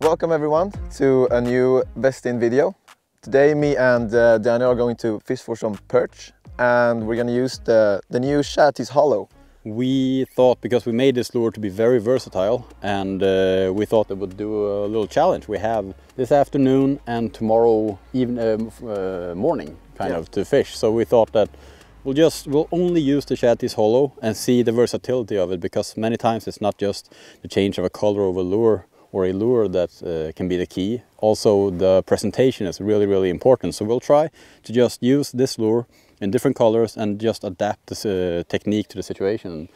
Welcome everyone to a new Westin video. Today me and Daniel are going to fish for some perch, and we're going to use the new Shadteez Hollow. We thought, because we made this lure to be very versatile, and we thought it would do a little challenge. We have this afternoon and tomorrow morning to fish. So we thought that we'll only use the Shadteez Hollow and see the versatility of it, because many times it's not just the change of a color of a lure or a lure that can be the key. Also the presentation is really important. So we'll try to just use this lure in different colors and just adapt this technique to the situation.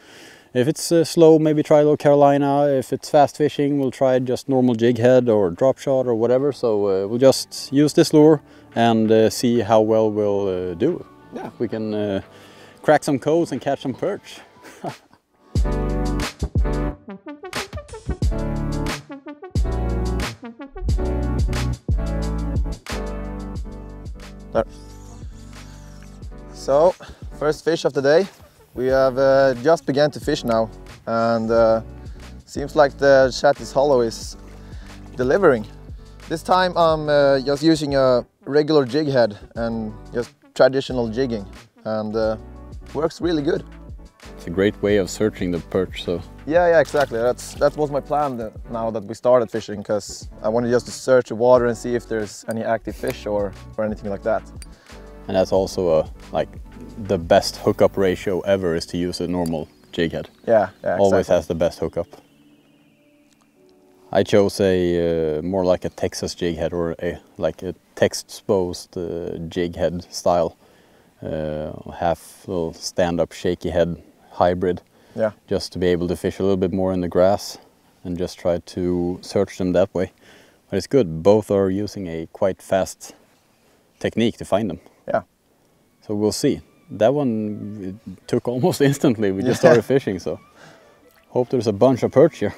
If it's slow, maybe try a little Carolina. If it's fast fishing, we'll try just normal jig head or drop shot or whatever. So we'll just use this lure and see how well we'll do. Yeah, we can crack some codes and catch some perch. There. So, first fish of the day. We have just begun to fish now, and seems like the Shadteez Hollow is delivering. This time I'm just using a regular jig head and just traditional jigging, and works really good. It's a great way of searching the perch. So yeah, exactly. That was my plan now that we started fishing, because I wanted just to search the water and see if there's any active fish or anything like that. And that's also like the best hookup ratio ever, is to use a normal jig head. Yeah, exactly. Always has the best hookup. I chose a more like a Texas jig head, or like a text-exposed jig head style, half little stand-up shaky head hybrid. Yeah. Just to be able to fish a little bit more in the grass and just try to search them that way. But it's good. Both are using a quite fast technique to find them. Yeah. So we'll see. That one it took almost instantly. We just started fishing, so hope there's a bunch of perch here.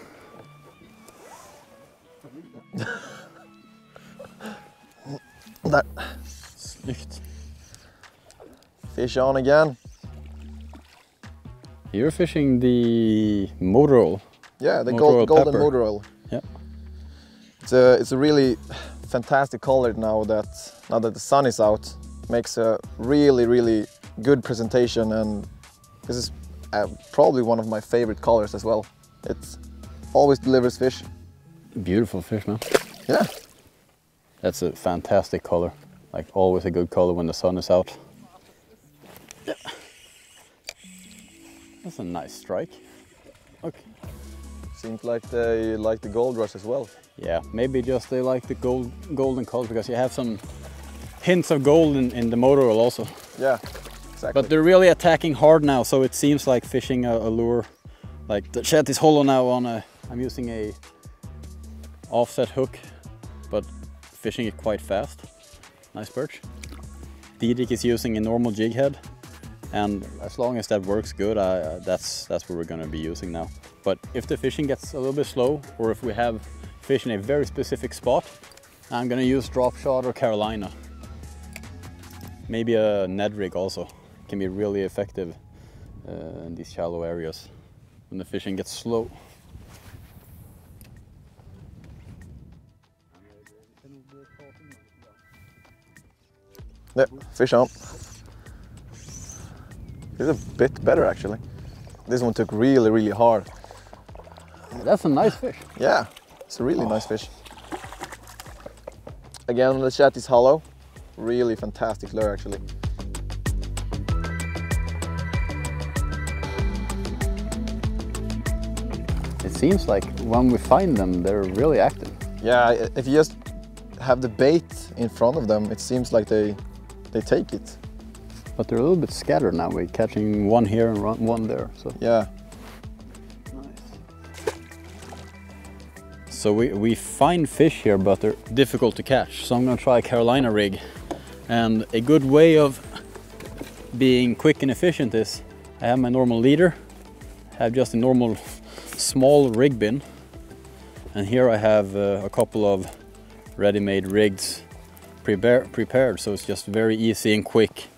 That. Snyggt. Fish on again. You're fishing the motor oil. Yeah, the golden motor oil. Yeah. It's a really fantastic color now that the sun is out. Makes a really good presentation, and this is probably one of my favorite colors as well. It always delivers fish. Beautiful fish, man. Yeah. That's a fantastic color. Like always a good color when the sun is out. Yeah. That's a nice strike. Okay. Seems like they like the gold rush as well. Yeah, maybe just they like the golden color, because you have some hints of gold in the motor oil also. Yeah, exactly. But they're really attacking hard now, so it seems like fishing a lure like the Shadteez Hollow now on I'm using a offset hook, but fishing it quite fast. Nice perch. Didrik is using a normal jig head, and as long as that works good, that's what we're going to be using now. But if the fishing gets a little bit slow, or if we have fish in a very specific spot, I'm going to use Dropshot or Carolina. Maybe a Ned rig also can be really effective in these shallow areas when the fishing gets slow. Yeah, fish on. It's a bit better actually. This one took really hard. That's a nice fish. Yeah, it's a really nice fish. Again on the Shadteez Hollow. Really fantastic lure actually. It seems like when we find them, they're really active. Yeah, if you just have the bait in front of them, it seems like they take it. But they're a little bit scattered now. We're catching one here and one there. So yeah. Nice. So we find fish here, but they're difficult to catch. So I'm gonna try a Carolina rig. And a good way of being quick and efficient is I have my normal leader, have just a normal small rig bin, and here I have a couple of ready-made rigs prepared, so it's just very easy and quick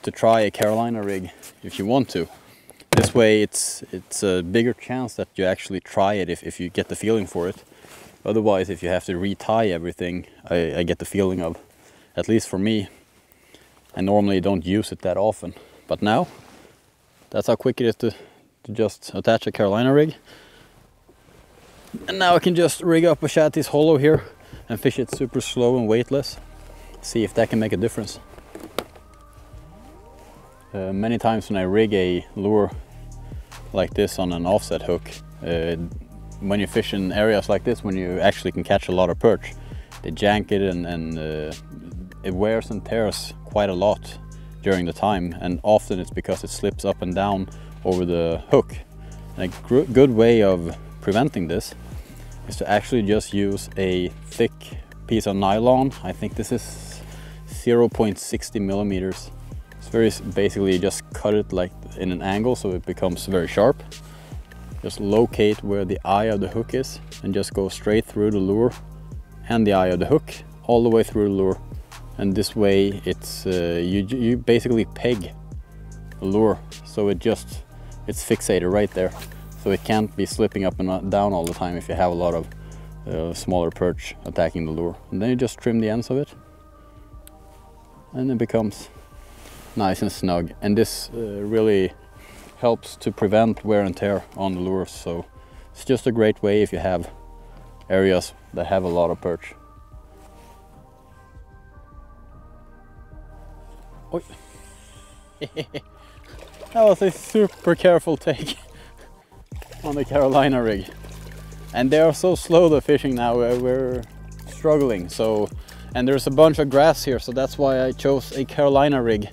to try a Carolina rig if you want to. This way it's a bigger chance that you actually try it if you get the feeling for it. Otherwise, if you have to retie everything, I get the feeling of, at least for me, I normally don't use it that often. But now, that's how quick it is to just attach a Carolina rig. And now I can just rig up a Shadteez Hollow here and fish it super slow and weightless. See if that can make a difference. Many times when I rig a lure like this on an offset hook, when you fish in areas like this, when you actually can catch a lot of perch, they jank it and it wears and tears quite a lot during the time, and often it's because it slips up and down over the hook. And a good way of preventing this is to actually just use a thick piece of nylon. I think this is 0.60 millimeters. It's very basically just cut it like in an angle so it becomes very sharp. Just locate where the eye of the hook is and just go straight through the lure and the eye of the hook all the way through the lure. And this way it's you basically peg the lure so it's fixated right there, so it can't be slipping up and down all the time if you have a lot of smaller perch attacking the lure. And then you just trim the ends of it and it becomes nice and snug, and this really helps to prevent wear and tear on the lures. So it's just a great way if you have areas that have a lot of perch. Oi. That was a super careful take on the Carolina rig, and they are so slow, the fishing now, we're struggling. So, and there's a bunch of grass here, so that's why I chose a Carolina rig,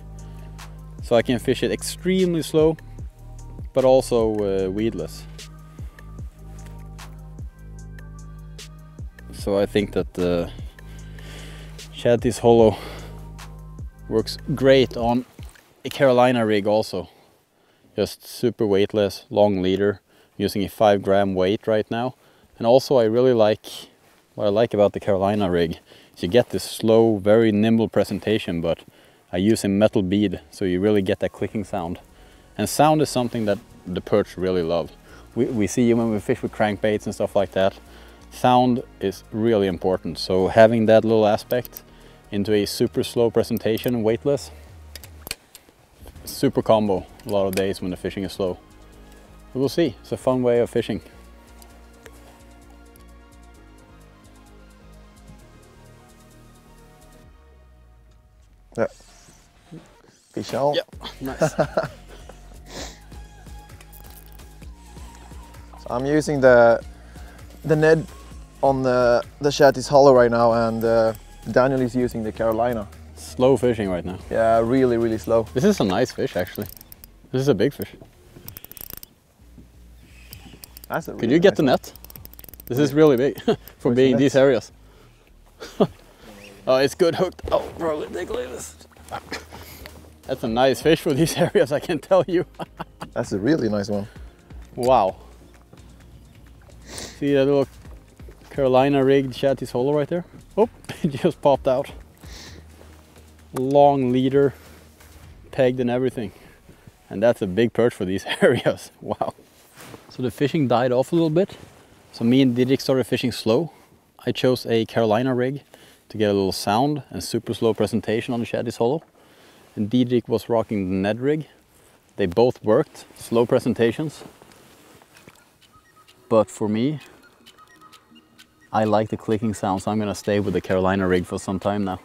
so I can fish it extremely slow but also weedless. So I think that the Shadteez Hollow works great on a Carolina rig also. Just super weightless, long leader, using a 5-gram weight right now. And also I really like, what I like about the Carolina rig is you get this slow, very nimble presentation, but I use a metal bead, so you really get that clicking sound. And sound is something that the perch really love. We see when we fish with crankbaits and stuff like that, sound is really important. So having that little aspect into a super slow presentation, weightless, super combo a lot of days when the fishing is slow. But we'll see, it's a fun way of fishing. Yeah. Fish on. Yeah, nice. So I'm using the Ned on the Shadteez Hollow right now, and Daniel is using the Carolina. Slow fishing right now. Yeah, really, really slow. This is a nice fish actually. This is a big fish. That's a really Could you get nice the net? This is really big for being these areas. Oh, it's good hooked. Oh, probably take a look at this. That's a nice fish for these areas, I can tell you. That's a really nice one. Wow. See that little Carolina rigged Shadteez Hollow right there? Oh, it just popped out. Long leader, pegged and everything. And that's a big perch for these areas. Wow. So the fishing died off a little bit. So me and Didrik started fishing slow. I chose a Carolina rig to get a little sound and super slow presentation on the Shadteez Hollow. And Didrik was rocking the Ned rig. They both worked, slow presentations. But for me, I like the clicking sound, so I'm gonna stay with the Carolina rig for some time now.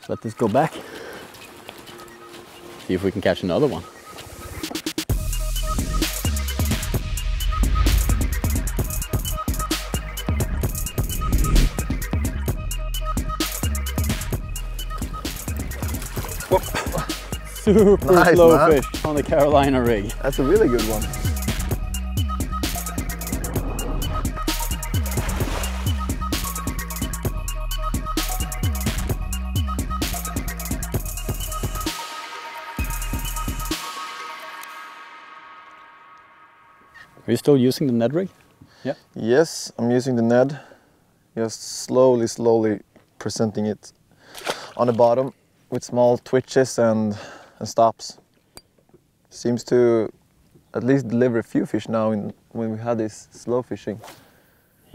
Let this go back. See if we can catch another one. Super nice, slow man. Fish on the Carolina rig. That's a really good one. Are you still using the Ned rig? Yeah. Yes, I'm using the Ned. Just slowly presenting it on the bottom with small twitches and stops. Seems to at least deliver a few fish now when we had this slow fishing.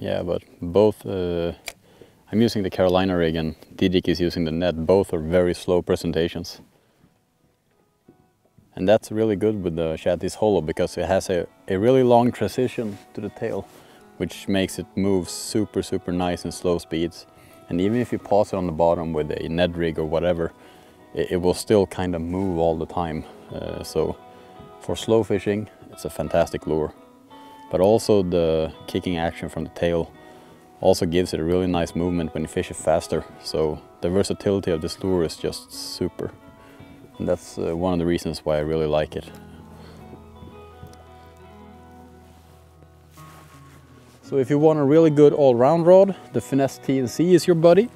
Yeah, but both, I'm using the Carolina rig and Didrik is using the net. Both are very slow presentations. And that's really good with the Shadteez Hollow because it has a really long transition to the tail, which makes it move super, super nice in slow speeds. And even if you pause it on the bottom with a Ned rig or whatever, it will still kind of move all the time. So for slow fishing, it's a fantastic lure. But also the kicking action from the tail also gives it a really nice movement when you fish it faster. So the versatility of this lure is just super. And that's one of the reasons why I really like it. So if you want a really good all-round rod, the Finesse T&C is your buddy.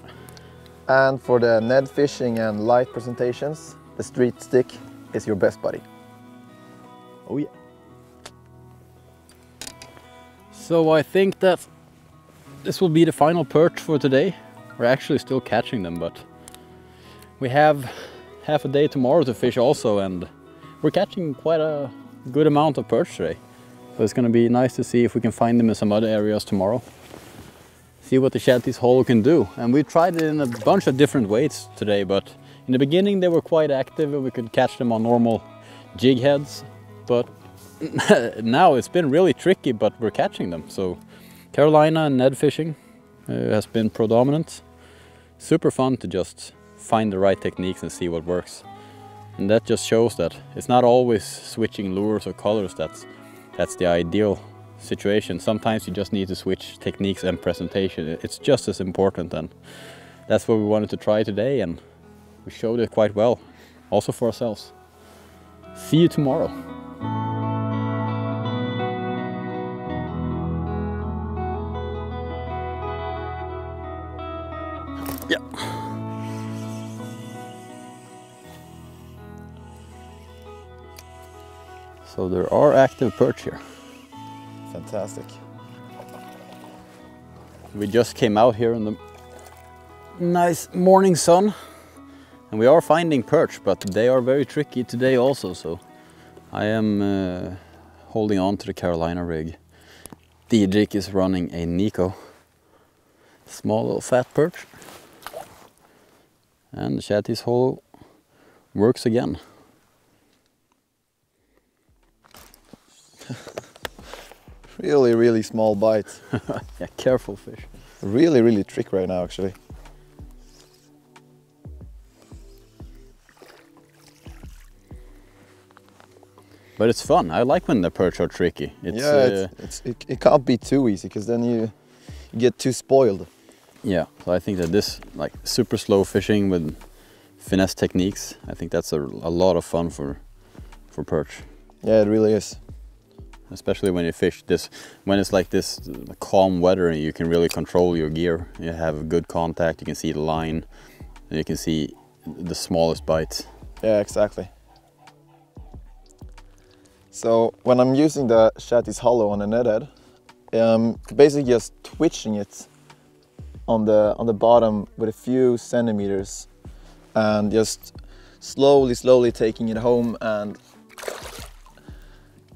And for the Ned fishing and light presentations, the Street Stick is your best buddy. Oh yeah. So I think that this will be the final perch for today. We're actually still catching them, but we have half a day tomorrow to fish also, and we're catching quite a good amount of perch today. So it's going to be nice to see if we can find them in some other areas tomorrow. See what the Shadteez Hollow can do. And we tried it in a bunch of different ways today, but in the beginning they were quite active and we could catch them on normal jig heads. But now it's been really tricky, but we're catching them. So Carolina and Ned fishing has been predominant. Super fun to just find the right techniques and see what works. And that just shows that it's not always switching lures or colors that's the ideal situation. Sometimes you just need to switch techniques and presentation. It's just as important, and that's what we wanted to try today, and we showed it quite well, also for ourselves. See you tomorrow. Yeah. So there are active perch here. Fantastic. We just came out here in the nice morning sun, and we are finding perch, but they are very tricky today also, so I am holding on to the Carolina rig. Didrik is running a Nico, small little fat perch, and the Shadteez Hollow works again. Really, really small bite. Yeah, careful fish. Really, really trick right now, actually. But it's fun. I like when the perch are tricky. It can't be too easy, because then you get too spoiled. Yeah, so I think that this, like, super slow fishing with finesse techniques, I think that's a lot of fun for perch. Yeah, it really is. Especially when you fish this, when it's like this calm weather and you can really control your gear. You have good contact, you can see the line, and you can see the smallest bites. Yeah, exactly. So when I'm using the Shadteez Hollow on the Ned head, basically just twitching it on the bottom with a few centimeters, and just slowly taking it home, and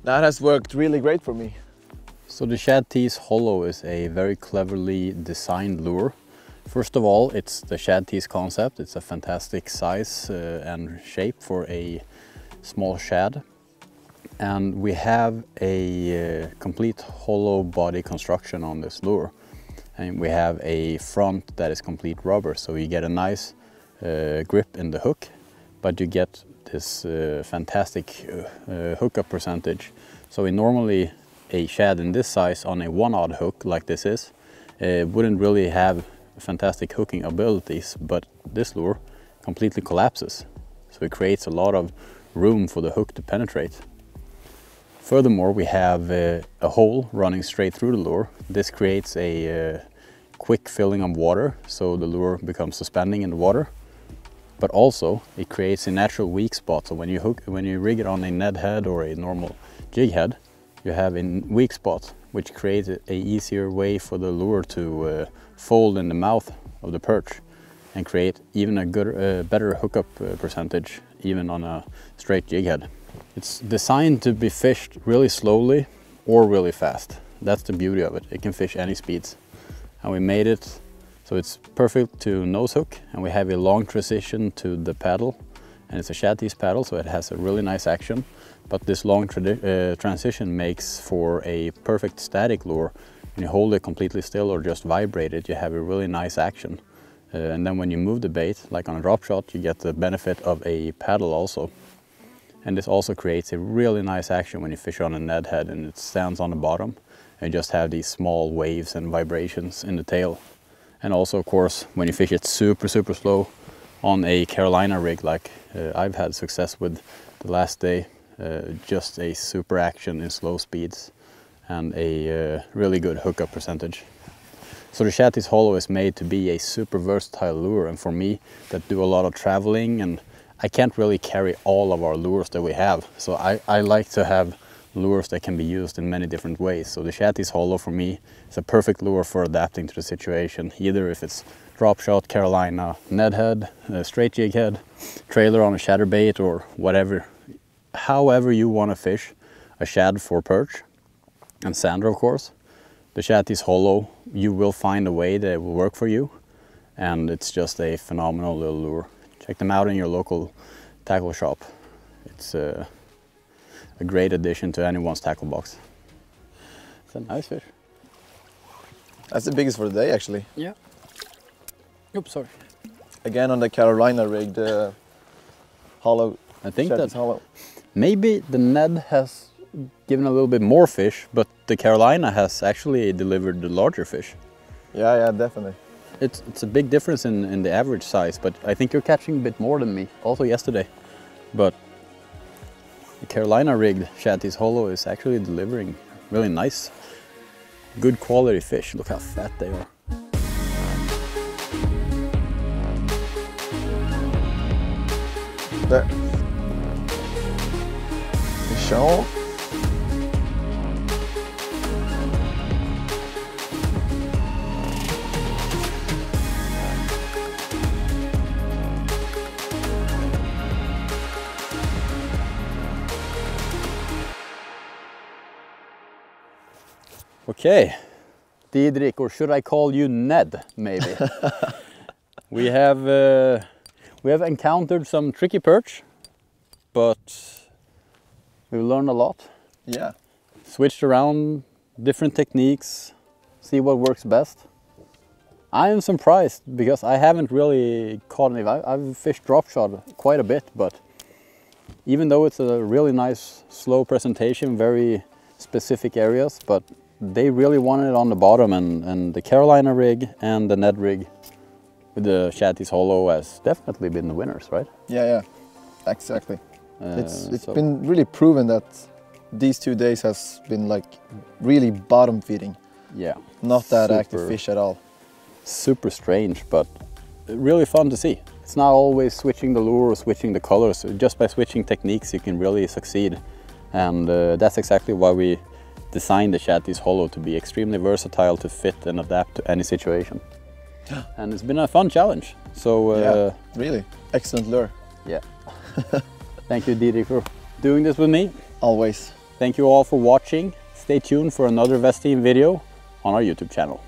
that has worked really great for me. So the Shadteez Hollow is a very cleverly designed lure. First of all, it's the Shadteez concept. It's a fantastic size and shape for a small shad. And we have a complete hollow body construction on this lure. And we have a front that is complete rubber, so you get a nice grip in the hook, but you get this fantastic hookup percentage. So normally a shad in this size on a 1/0 hook like this is wouldn't really have fantastic hooking abilities, but this lure completely collapses. So it creates a lot of room for the hook to penetrate. Furthermore, we have a hole running straight through the lure. This creates a quick filling of water, so the lure becomes suspending in the water. But also it creates a natural weak spot. So when you rig it on a Ned head or a normal jig head, you have a weak spot, which creates a easier way for the lure to fold in the mouth of the perch and create even a good, better hookup percentage, even on a straight jig head. It's designed to be fished really slowly or really fast. That's the beauty of it. It can fish any speeds. And we made it so it's perfect to nose hook, and we have a long transition to the paddle, and it's a Shadteez paddle, so it has a really nice action. But this long transition makes for a perfect static lure. When you hold it completely still or just vibrate it, you have a really nice action. And then when you move the bait, like on a drop shot, you get the benefit of a paddle also. And this also creates a really nice action when you fish on a Ned head and it stands on the bottom, and you just have these small waves and vibrations in the tail. And also, of course, when you fish it super slow on a Carolina rig, like I've had success with the last day, just a super action in slow speeds and a really good hookup percentage. So the Shadteez Hollow is made to be a super versatile lure, and for me that do a lot of traveling, and I can't really carry all of our lures that we have, so I like to have lures that can be used in many different ways. So the Shadteez Hollow for me is a perfect lure for adapting to the situation, either if it's drop shot, Carolina, Ned head, straight jig head, trailer on a chatterbait, or whatever. However you want to fish a shad for perch and zander, of course, the Shadteez Hollow, you will find a way that it will work for you, and it's just a phenomenal little lure. Check them out in your local tackle shop. It's a great addition to anyone's tackle box. It's a nice fish. That's the biggest for the day, actually. Yeah. Oops, sorry. Again on the Carolina rig, the hollow. I think Shadteez that Hollow. Maybe the Ned has given a little bit more fish, but the Carolina has actually delivered the larger fish. Yeah, definitely. It's a big difference in the average size, but I think you're catching a bit more than me, also yesterday. But the Carolina rigged Shadteez Hollow is actually delivering really nice, good quality fish. Look how fat they are. There. Fish on. Okay, Didrik, or should I call you Ned, maybe? we have encountered some tricky perch, but we've learned a lot. Yeah. Switched around different techniques, see what works best. I am surprised because I haven't really caught any. I've fished drop shot quite a bit, but even though it's a really nice slow presentation, very specific areas, but they really wanted it on the bottom, and the Carolina rig and the Ned rig with the Shadteez Hollow has definitely been the winners, right? Yeah, exactly. It's been really proven that these 2 days has been like really bottom feeding. Yeah. Not that active fish at all. Super strange, but really fun to see. It's not always switching the lure or switching the colors. Just by switching techniques you can really succeed, and that's exactly why we designed the Shadteez Hollow to be extremely versatile, to fit and adapt to any situation. And it's been a fun challenge. So yeah, really excellent lure. Yeah. Thank you, Didrik, for doing this with me. Always. Thank you all for watching. Stay tuned for another Westin video on our YouTube channel.